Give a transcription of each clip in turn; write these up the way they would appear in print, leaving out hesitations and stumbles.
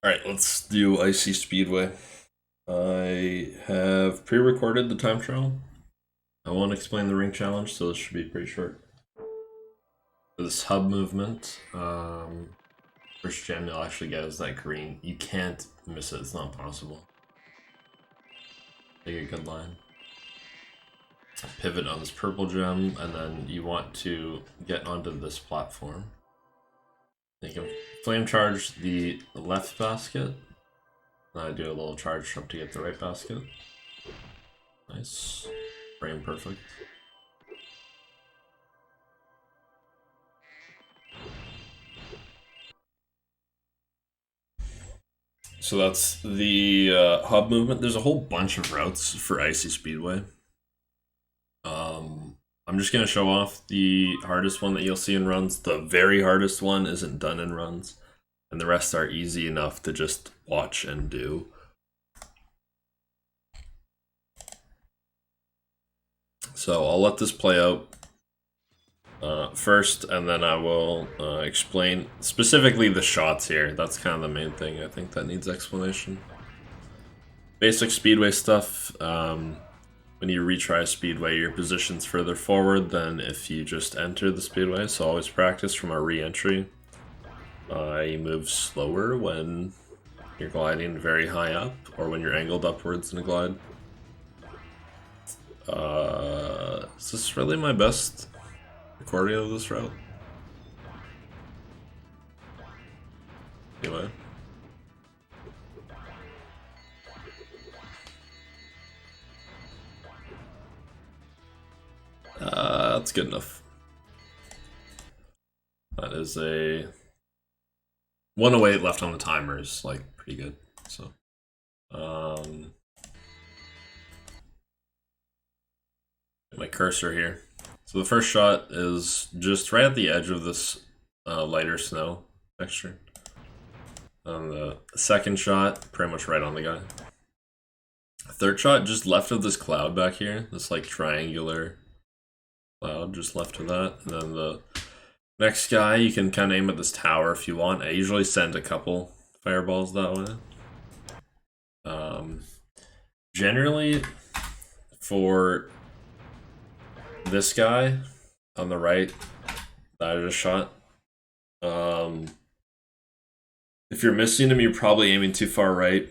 Alright, let's do Icy Speedway. I have pre-recorded the time trial. I won't explain the ring challenge, so this should be pretty short. For this hub movement, first gem you'll actually get is that green. You can't miss it, it's not possible. Take a good line. Pivot on this purple gem, and then you want to get onto this platform. You can flame charge the left basket. Then I do a little charge jump to get the right basket. Nice. Frame perfect. So that's the hub movement. There's a whole bunch of routes for Icy Speedway. I'm just going to show off the hardest one that you'll see in runs. The very hardest one isn't done in runs, and the rest are easy enough to just watch and do. So I'll let this play out first, and then I will explain specifically the shots here. That's kind of the main thing I think that needs explanation. Basic Speedway stuff. When you retry a Speedway, your position's further forward than if you just enter the Speedway, so always practice from a re-entry. You move slower when you're gliding very high up, or when you're angled upwards in a glide. Is this really my best recording of this route? Anyway. That's good enough. That is a 108 left on the timer is like pretty good. So, my cursor here. So the first shot is just right at the edge of this lighter snow texture. The second shot, pretty much right on the guy. Third shot, just left of this cloud back here. This like triangular cloud, just left of that. And then the next guy, you can kind of aim at this tower if you want. I usually send a couple fireballs that way. Generally, for this guy on the right that I just shot, if you're missing him, you're probably aiming too far right.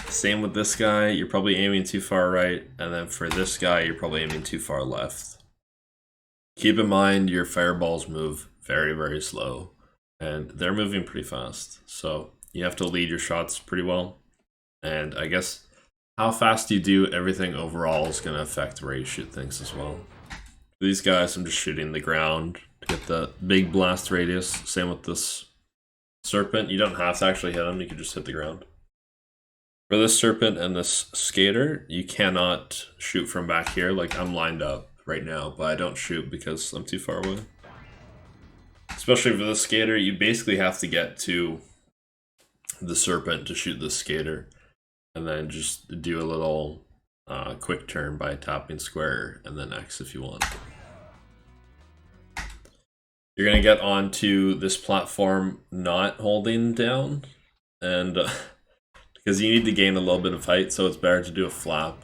Same with this guy, you're probably aiming too far right. And then for this guy, you're probably aiming too far left. Keep in mind your fireballs move very, very slow, and they're moving pretty fast. So you have to lead your shots pretty well. And I guess how fast you do everything overall is going to affect where you shoot things as well. For these guys, I'm just shooting the ground to get the big blast radius. Same with this serpent. You don't have to actually hit them, you can just hit the ground. For this serpent and this skater, you cannot shoot from back here. Like, I'm lined up right now, but I don't shoot because I'm too far away. Especially for the skater, you basically have to get to the serpent to shoot the skater, and then just do a little quick turn by tapping square and then X if you want. You're gonna get onto this platform not holding down, and because you need to gain a little bit of height, so it's better to do a flap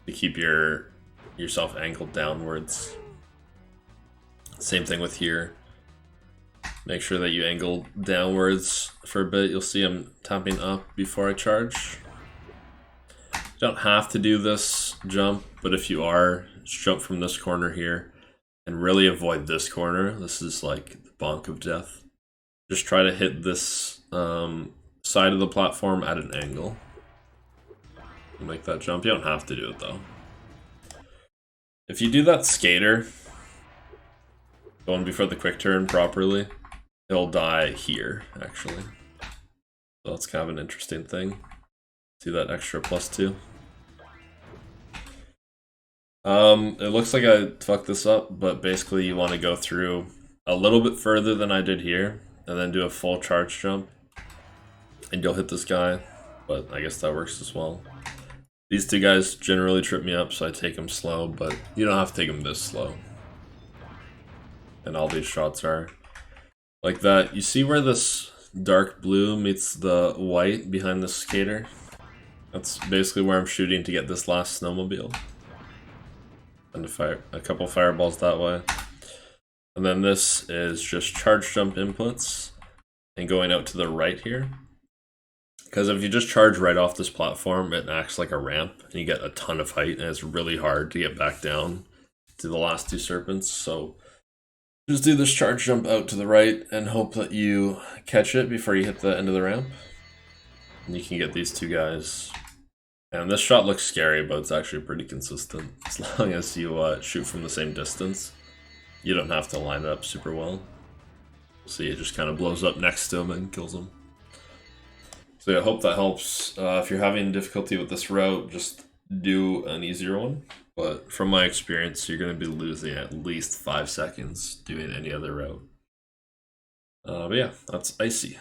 to keep yourself angled downwards. Same thing with here. Make sure that you angle downwards for a bit. You'll see I'm tapping up before I charge. You don't have to do this jump, but if you are, just jump from this corner here and really avoid this corner. This is like the bonk of death. Just try to hit this side of the platform at an angle. You make that jump. You don't have to do it though. If you do that skater going before the quick turn properly, he'll die here, actually. So that's kind of an interesting thing. See that extra +2. It looks like I fucked this up, but basically you want to go through a little bit further than I did here, and then do a full charge jump, and you'll hit this guy, but I guess that works as well. These two guys generally trip me up, so I take them slow, but you don't have to take them this slow. And all these shots are like that. You see where this dark blue meets the white behind the skater. That's basically where I'm shooting to get this last snowmobile. And to fire a couple fireballs that way. And then this is just charge jump inputs and going out to the right here. Because if you just charge right off this platform, it acts like a ramp and you get a ton of height and it's really hard to get back down to the last two serpents. So just do this charge jump out to the right and hope that you catch it before you hit the end of the ramp. And you can get these two guys. And this shot looks scary, but it's actually pretty consistent. As long as you shoot from the same distance, you don't have to line it up super well. See, it just kind of blows up next to him and kills him. So yeah, I hope that helps. If you're having difficulty with this route, just do an easier one. But from my experience, you're going to be losing at least 5 seconds doing any other route. But yeah, that's Icy.